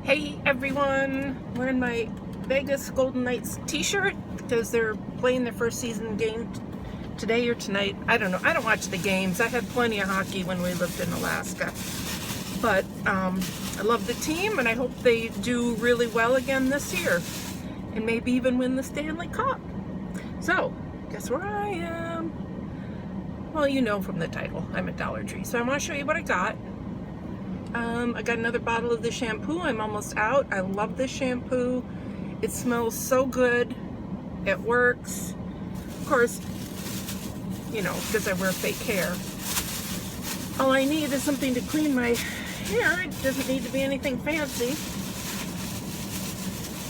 Hey everyone, wearing my Vegas Golden Knights t-shirt because they're playing their first season game today or tonight. I don't know. I don't watch the games. I had plenty of hockey when we lived in Alaska. But I love the team and I hope they do really well again this year and maybe even win the Stanley Cup. So, guess where I am? Well, you know from the title, I'm at Dollar Tree. So I want to show you what I got. I got another bottle of the shampoo. I'm almost out. I love this shampoo. It smells so good. It works. Of course, you know, because I wear fake hair. All I need is something to clean my hair. It doesn't need to be anything fancy.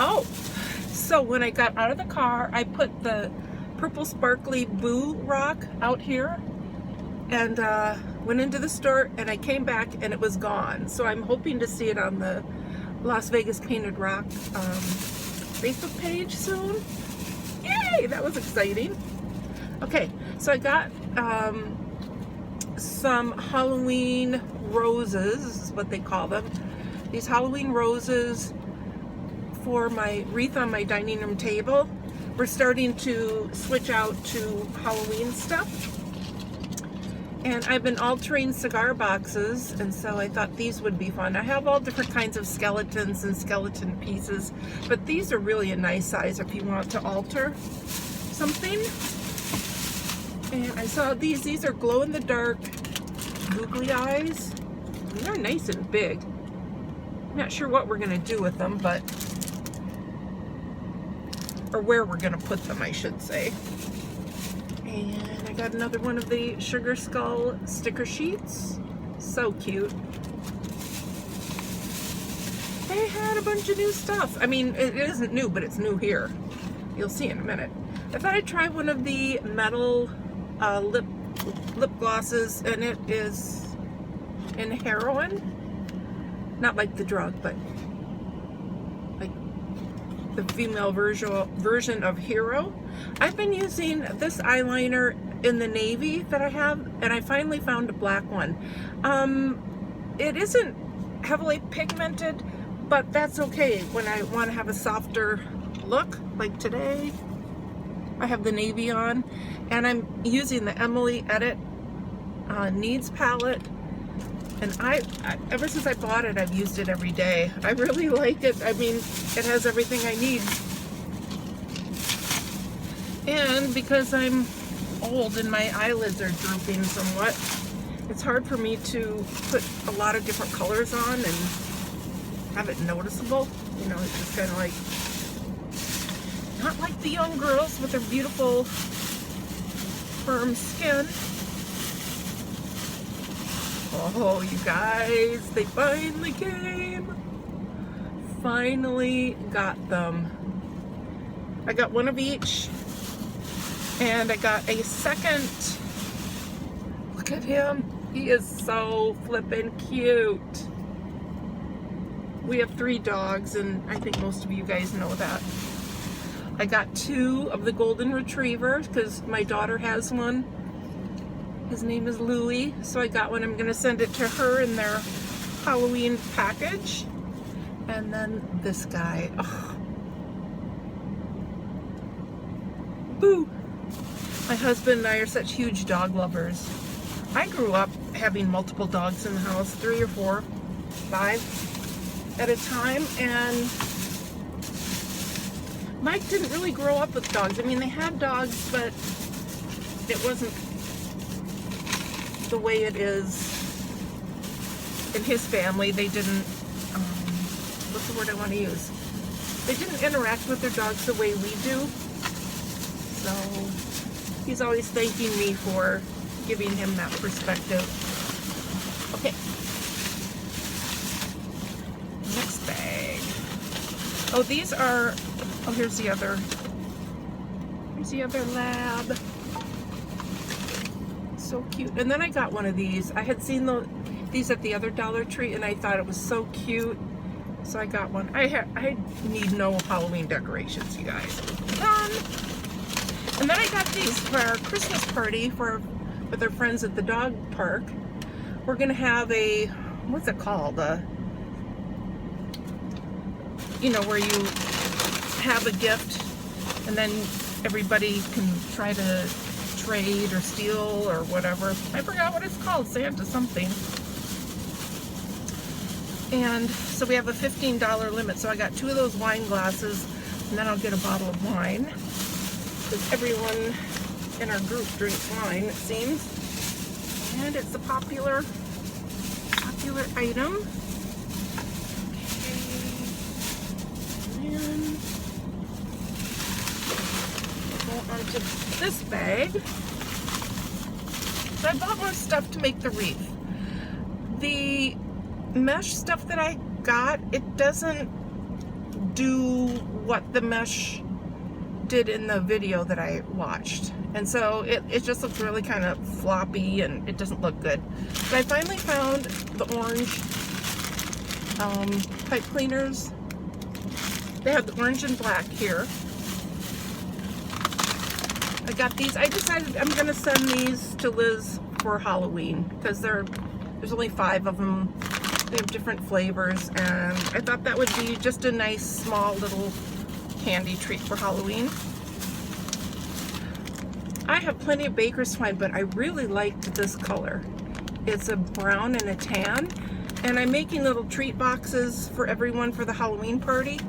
Oh, so when I got out of the car, I put the purple sparkly Boo Rock out here and went into the store, and I came back and it was gone. So I'm hoping to see it on the Las Vegas Painted Rock Facebook page soon. Yay, that was exciting. Okay, so I got some Halloween roses, is what they call them. These Halloween roses for my wreath on my dining room table. We're starting to switch out to Halloween stuff. And I've been altering cigar boxes, and so I thought these would be fun. I have all different kinds of skeletons and skeleton pieces, but these are really a nice size if you want to alter something. And I saw these are glow-in-the-dark googly eyes. And they're nice and big. I'm not sure what we're gonna do with them, but, or where we're gonna put them, I should say. And I got another one of the Sugar Skull sticker sheets. So cute. They had a bunch of new stuff. I mean, it isn't new, but it's new here. You'll see in a minute. I thought I'd try one of the metal lip glosses, and it is in heroin. Not like the drug, but like the female version of Hero. I've been using this eyeliner in the navy that I have, and I finally found a black one. It isn't heavily pigmented, but that's okay when I want to have a softer look. Like today, I have the navy on, and I'm using the Emily Edit Needs palette. And I ever since I bought it, I've used it every day. I really like it. I mean, it has everything I need. And because I'm old and my eyelids are drooping somewhat, it's hard for me to put a lot of different colors on and have it noticeable. You know, it's just kind of like, not like the young girls with their beautiful firm skin. Oh, you guys, they finally came. Finally got them. I got one of each. And I got a second. Look at him. He is so flippin' cute. We have 3 dogs, and I think most of you guys know that. I got 2 of the golden retrievers because my daughter has one. His name is Louie, so I got one. I'm going to send it to her in their Halloween package. And then this guy. Oh. Boo! My husband and I are such huge dog lovers. I grew up having multiple dogs in the house, 3 or 4, 5 at a time, and Mike didn't really grow up with dogs. I mean, they had dogs, but it wasn't the way it is in his family. They didn't, what's the word I want to use? They didn't interact with their dogs the way we do. So he's always thanking me for giving him that perspective. Okay. Next bag. Oh, these are, oh, here's the other lab. So cute. And then I got one of these. I had seen these at the other Dollar Tree, and I thought it was so cute. So I got one. I need no Halloween decorations, you guys. Done. And then I got these for our Christmas party with our friends at the dog park. We're gonna have a, what's it called? you know, where you have a gift and then everybody can try to trade or steal or whatever. I forgot what it's called, Santa something. And so we have a $15 limit. So I got 2 of those wine glasses, and then I'll get a bottle of wine, because everyone in our group drinks wine, it seems. And it's a popular item. Okay. And we'll go on to this bag. So I bought more stuff to make the wreath. The mesh stuff that I got, it doesn't do what the mesh did in the video that I watched, and so it just looks really kind of floppy and it doesn't look good. But I finally found the orange pipe cleaners. They have the orange and black here. I got these. I decided I'm gonna send these to Liz for Halloween, because there's only 5 of them. They have different flavors, and I thought that would be just a nice small little candy treat for Halloween. I have plenty of baker's twine, but I really liked this color. It's a brown and a tan, and I'm making little treat boxes for everyone for the Halloween party,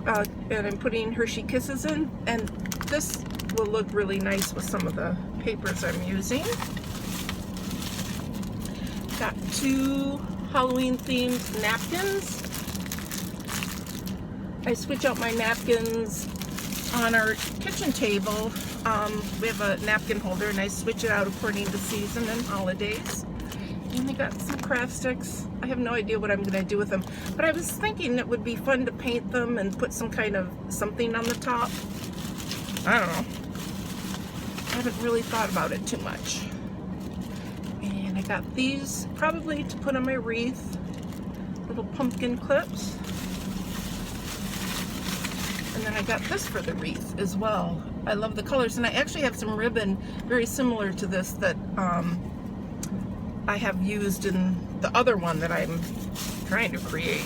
and I'm putting Hershey Kisses in, and this will look really nice with some of the papers I'm using. Got 2 Halloween themed napkins. I switch out my napkins on our kitchen table. We have a napkin holder, and I switch it out according to season and holidays. And I got some craft sticks. I have no idea what I'm going to do with them, but I was thinking it would be fun to paint them and put some kind of something on the top. I don't know. I haven't really thought about it too much. And I got these probably to put on my wreath, little pumpkin clips. And then I got this for the wreath as well. I love the colors, and I actually have some ribbon very similar to this that I have used in the other one that I'm trying to create.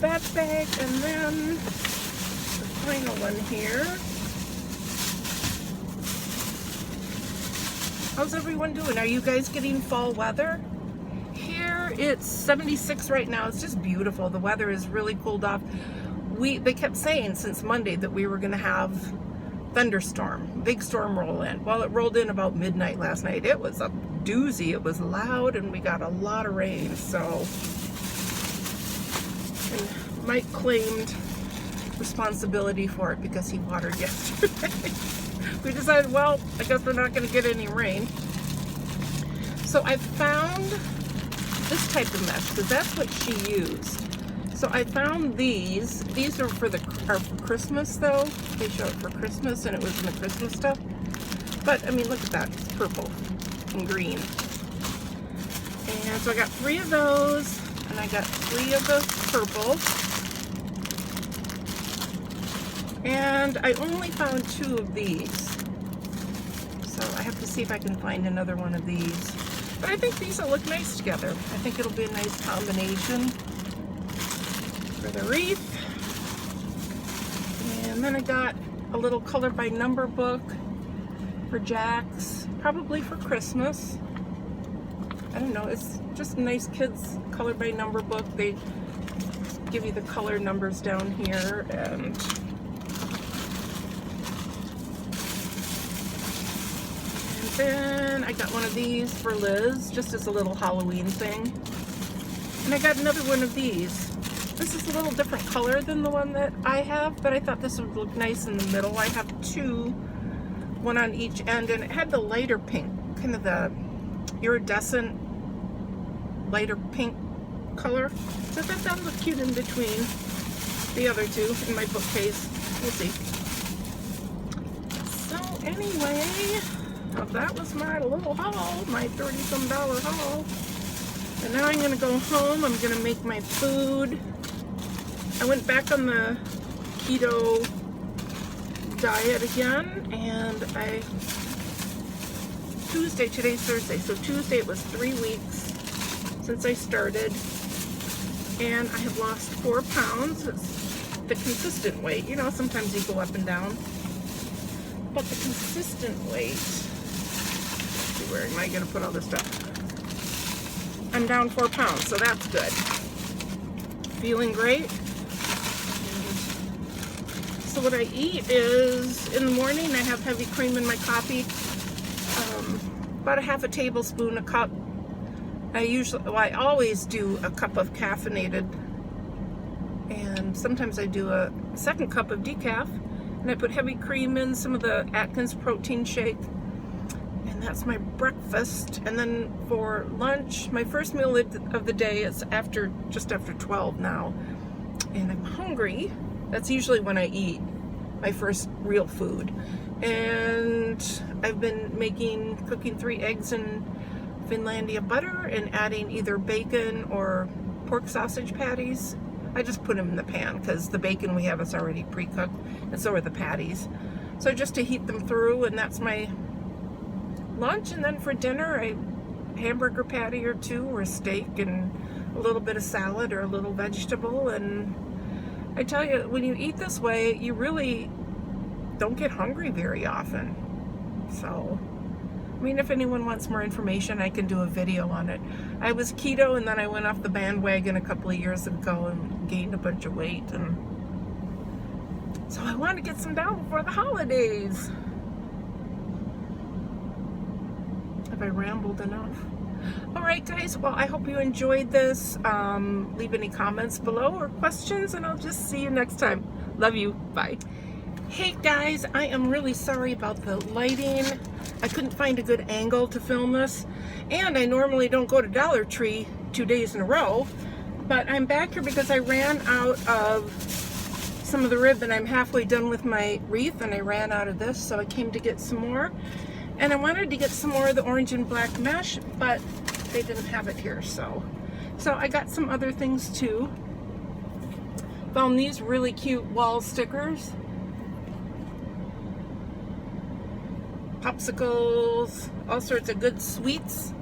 That bag, and then the final one here. How's everyone doing? Are you guys getting fall weather? Here it's 76 right now. It's just beautiful. The weather is really cooled off. They kept saying since Monday that we were going to have thunderstorm, big storm roll in. Well, it rolled in about midnight last night. It was a doozy. It was loud, and we got a lot of rain. So, and Mike claimed responsibility for it because he watered yesterday. We decided, well, I guess we're not going to get any rain. So I found this type of mesh, because that's what she used. So I found these. These are for Christmas, though. They show it for Christmas, and it was in the Christmas stuff. But I mean, look at that. It's purple and green. And so I got 3 of those, and I got 3 of the purple. And I only found 2 of these. So I have to see if I can find another one of these. But I think these will look nice together. I think it'll be a nice combination for the wreath. And then I got a little color by number book for Jack's, probably for Christmas. I don't know, it's just a nice kids color by number book. They give you the color numbers down here, and then I got one of these for Liz, just as a little Halloween thing. And I got another one of these. This is a little different color than the one that I have, but I thought this would look nice in the middle. I have 2, one on each end, and it had the lighter pink, kind of the iridescent lighter pink color. So I thought that would look cute in between the other 2 in my bookcase. We'll see. So anyway, well, that was my little haul, my $30-some haul. And now I'm going to go home. I'm going to make my food. I went back on the keto diet again, and today's Thursday, so Tuesday it was 3 weeks. since I started, and I have lost 4 pounds. It's the consistent weight. You know, sometimes you go up and down, but the consistent weight, let's see, where am I going to put all this stuff? I'm down 4 pounds, so that's good. Feeling great. So what I eat is, in the morning I have heavy cream in my coffee, about a half a tablespoon, a cup. I always do a cup of caffeinated, and sometimes I do a second cup of decaf, and I put heavy cream in, some of the Atkins protein shake, and that's my breakfast. And then for lunch, my first meal of the day is just after 12 now, and I'm hungry. That's usually when I eat my first real food. And I've been cooking 3 eggs in Finlandia butter and adding either bacon or pork sausage patties. I just put them in the pan because the bacon we have is already pre-cooked, and so are the patties. So just to heat them through, and that's my lunch. And then for dinner, a hamburger patty or 2, or a steak, and a little bit of salad or a little vegetable. And I tell you, when you eat this way, you really don't get hungry very often. So, I mean, if anyone wants more information, I can do a video on it. I was keto, and then I went off the bandwagon a couple of years ago and gained a bunch of weight, and so I want to get some down before the holidays. Have I rambled enough? All right, guys, well, I hope you enjoyed this. Leave any comments below or questions, and I'll just see you next time. Love you. Bye. Hey, guys, I am really sorry about the lighting. I couldn't find a good angle to film this, and I normally don't go to Dollar Tree 2 days in a row, but I'm back here because I ran out of some of the ribbon. I'm halfway done with my wreath, and I ran out of this, so I came to get some more. And I wanted to get some more of the orange and black mesh, but they didn't have it here, so I got some other things too. Found these really cute wall stickers. Popsicles, all sorts of good sweets.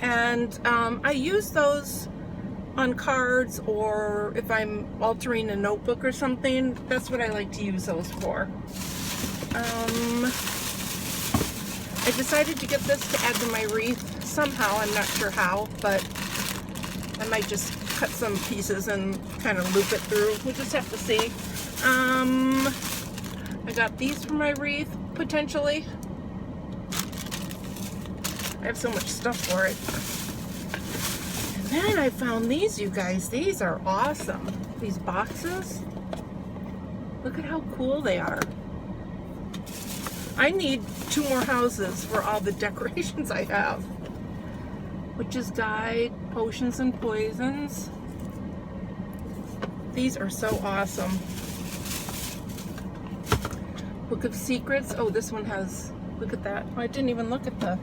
And I use those on cards, or if I'm altering a notebook or something. That's what I like to use those for. I decided to get this to add to my wreath somehow. I'm not sure how, but I might just cut some pieces and kind of loop it through. We'll just have to see. I got these for my wreath, potentially. I have so much stuff for it. And then I found these, you guys. These are awesome. These boxes. Look at how cool they are. I need 2 more houses for all the decorations I have. Witch's Guide, Potions and Poisons. These are so awesome. Book of Secrets. Oh, this one has, look at that. Oh, I didn't even look at the,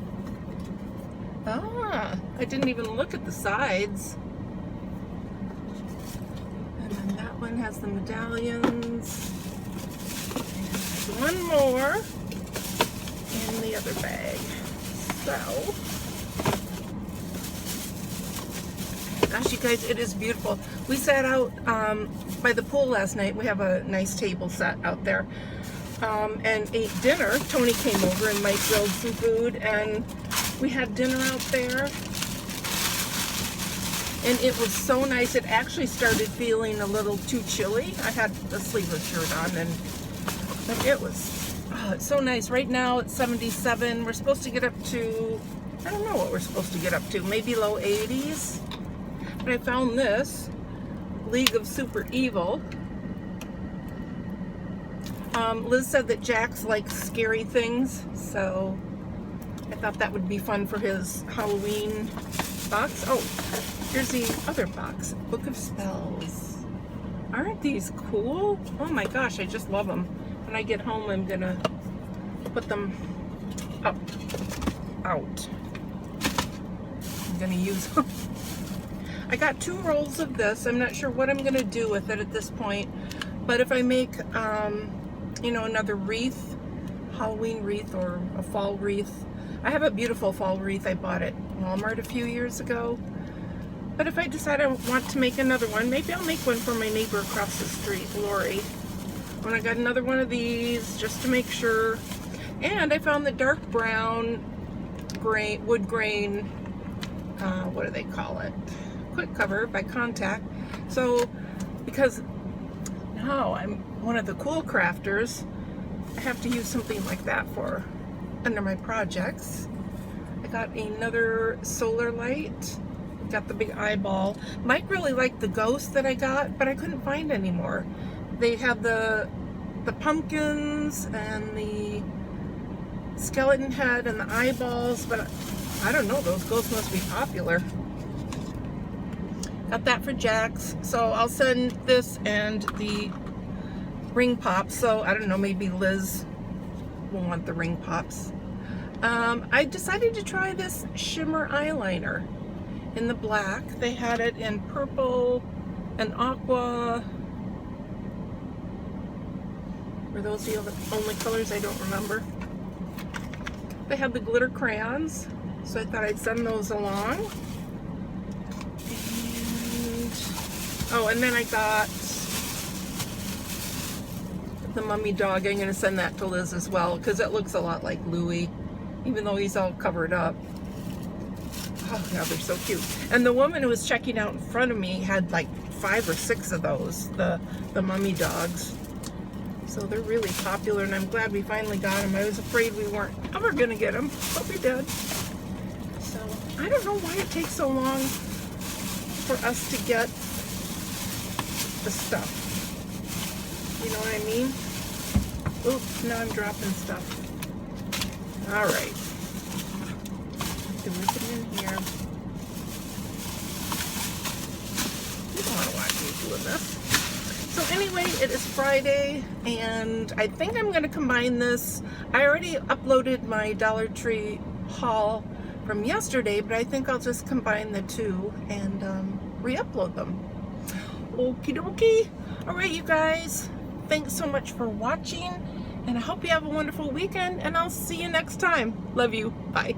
I didn't even look at the sides. And then that one has the medallions. And one more in the other bag. So, gosh, you guys, it is beautiful. We sat out by the pool last night. We have a nice table set out there, and ate dinner. Tony came over and Mike grilled some food, and we had dinner out there, and it was so nice. It actually started feeling a little too chilly. I had a sleeveless shirt on, but it was, oh, it's so nice. Right now it's 77. We're supposed to get up to, I don't know what we're supposed to get up to, maybe low 80s. But I found this, League of Super Evil. Liz said that Jax likes scary things, so I thought that would be fun for his Halloween box. Oh, here's the other box, Book of Spells. Aren't these cool? Oh my gosh, I just love them. When I get home, I'm gonna put them out. I'm gonna use them. I got 2 rolls of this. I'm not sure what I'm gonna do with it at this point, but if I make, you know, another wreath, Halloween wreath or a fall wreath. I have a beautiful fall wreath I bought at Walmart a few years ago. But if I decide I want to make another one, maybe I'll make one for my neighbor across the street, Lori. When I got another one of these, just to make sure. And I found the dark brown wood grain, what do they call it? Quick cover by Contact. So, because now I'm one of the cool crafters, I have to use something like that for under my projects. I got another solar light. Got the big eyeball. Mike really liked the ghost that I got, but I couldn't find any more. They have the pumpkins and the skeleton head and the eyeballs, but I don't know, those ghosts must be popular. Got that for Jax, so I'll send this and the ring pops. So I don't know, maybe Liz will want the ring pops. I decided to try this shimmer eyeliner in the black. They had it in purple and aqua. Were those the only colors? I don't remember. They had the glitter crayons, so I thought I'd send those along. And then I got the mummy dog. I'm going to send that to Liz as well, because it looks a lot like Louie, even though he's all covered up. Oh, yeah, they're so cute. And the woman who was checking out in front of me had like 5 or 6 of those, the mummy dogs. So they're really popular, and I'm glad we finally got them. I was afraid we weren't ever going to get them, but we did. So I don't know why it takes so long for us to get the stuff. You know what I mean? Oops, now I'm dropping stuff. All right. Whip it in here. You don't want to watch me doing this. So anyway, it is Friday, and I think I'm going to combine this. I already uploaded my Dollar Tree haul from yesterday, but I think I'll just combine the two and re-upload them. Okie dokie. All right, you guys. Thanks so much for watching, and I hope you have a wonderful weekend, and I'll see you next time. Love you. Bye.